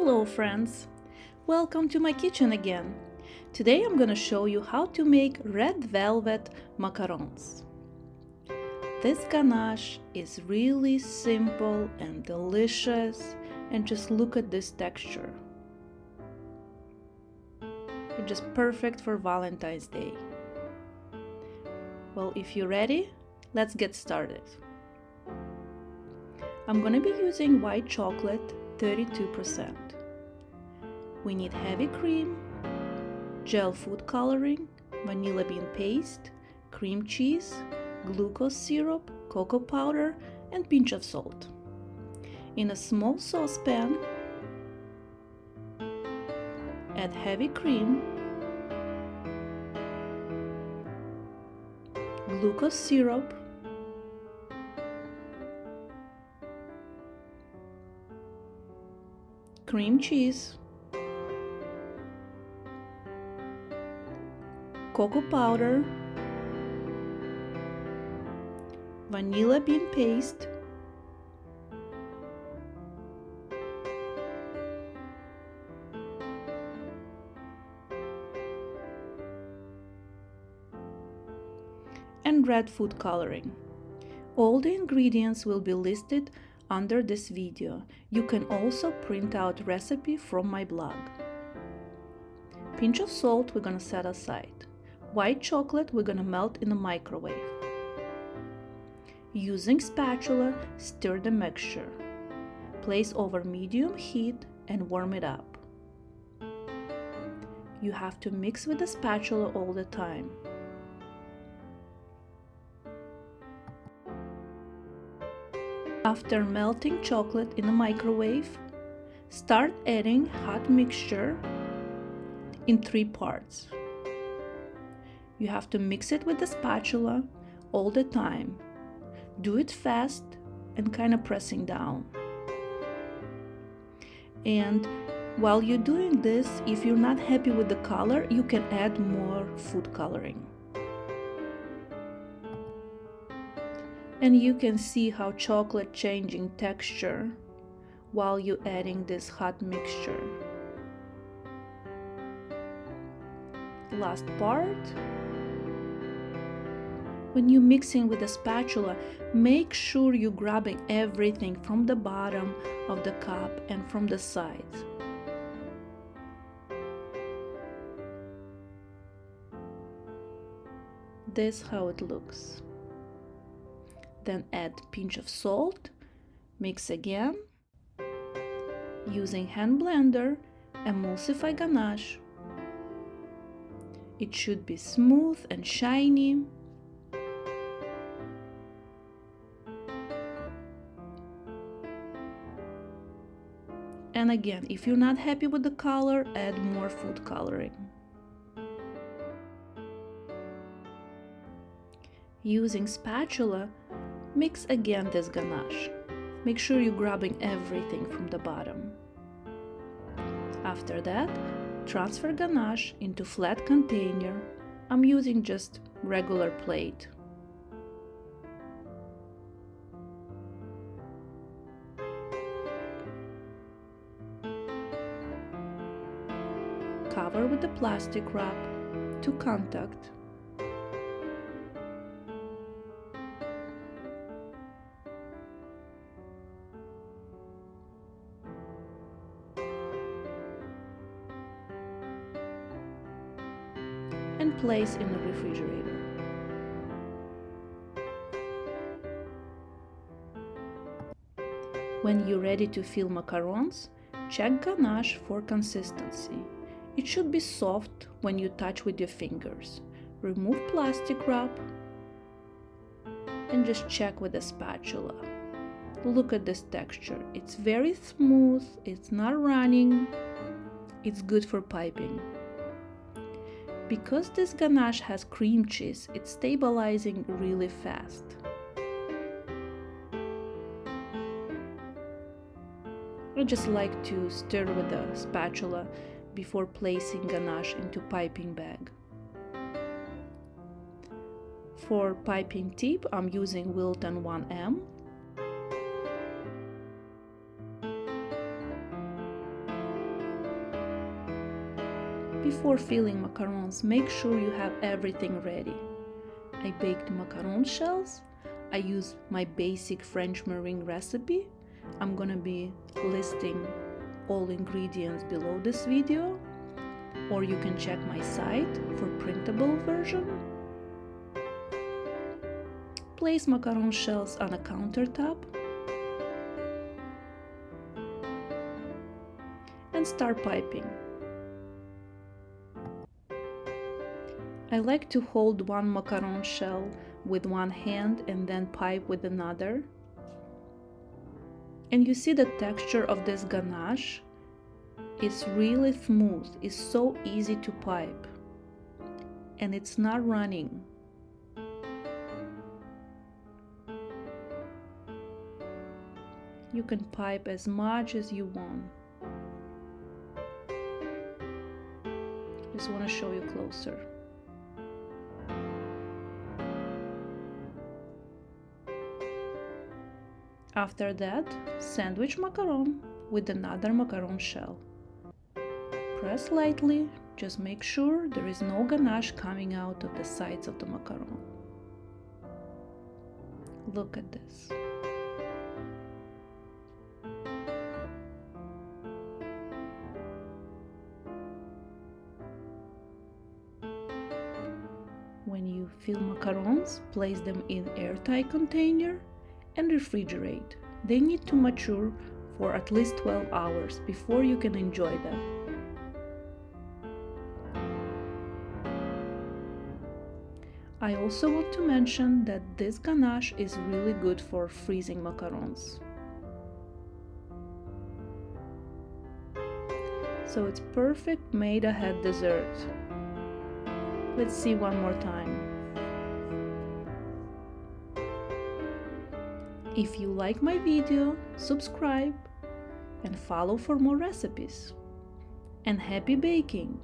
Hello friends! Welcome to my kitchen again. Today I'm gonna show you how to make red velvet macarons. This ganache is really simple and delicious, and just look at this texture. It's just perfect for Valentine's Day. Well, if you're ready, let's get started. I'm gonna be using white chocolate 32%. We need heavy cream, gel food coloring, vanilla bean paste, cream cheese, glucose syrup, cocoa powder, and pinch of salt. In a small saucepan, add heavy cream, glucose syrup, cream cheese, cocoa powder, vanilla bean paste, and red food coloring. All the ingredients will be listed under this video. You can also print out recipe from my blog. Pinch of salt we're gonna set aside. White chocolate we're gonna melt in a microwave. Using spatula, stir the mixture. Place over medium heat and warm it up. You have to mix with the spatula all the time. After melting chocolate in the microwave, start adding hot mixture in 3 parts. You have to mix it with the spatula all the time. Do it fast and kind of pressing down. And while you're doing this, if you're not happy with the color, you can add more food coloring. And you can see how chocolate changing texture while you're adding this hot mixture. Last part. When you're mixing with a spatula, make sure you're grabbing everything from the bottom of the cup and from the sides. This is how it looks. Then add pinch of salt, mix again. Using hand blender, emulsify ganache. It should be smooth and shiny. And again, if you're not happy with the color, add more food coloring. Using spatula, mix again this ganache. Make sure you're grabbing everything from the bottom. After that, transfer ganache into flat container. I'm using just regular plate. Cover with the plastic wrap to contact. And place in the refrigerator. When you're ready to fill macarons, check ganache for consistency. It should be soft when you touch with your fingers. Remove plastic wrap and just check with a spatula. Look at this texture. It's very smooth, it's not running, it's good for piping. Because this ganache has cream cheese, it's stabilizing really fast. I just like to stir with a spatula before placing ganache into piping bag. For piping tip, I'm using Wilton 1M. Before filling macarons, make sure you have everything ready. I baked macaron shells. I used my basic French meringue recipe. I'm gonna be listing all ingredients below this video, or you can check my site for printable version. Place macaron shells on a countertop and start piping. I like to hold one macaron shell with one hand and then pipe with another. And you see the texture of this ganache is really smooth, it's so easy to pipe, and it's not running. You can pipe as much as you want. Just want to show you closer. After that, sandwich macaron with another macaron shell. Press lightly, just make sure there is no ganache coming out of the sides of the macaron. Look at this. When you fill macarons, place them in airtight container and refrigerate. They need to mature for at least 12 hours before you can enjoy them. I also want to mention that this ganache is really good for freezing macarons. So it's perfect made ahead dessert. Let's see one more time. If you like my video, subscribe and follow for more recipes. And happy baking!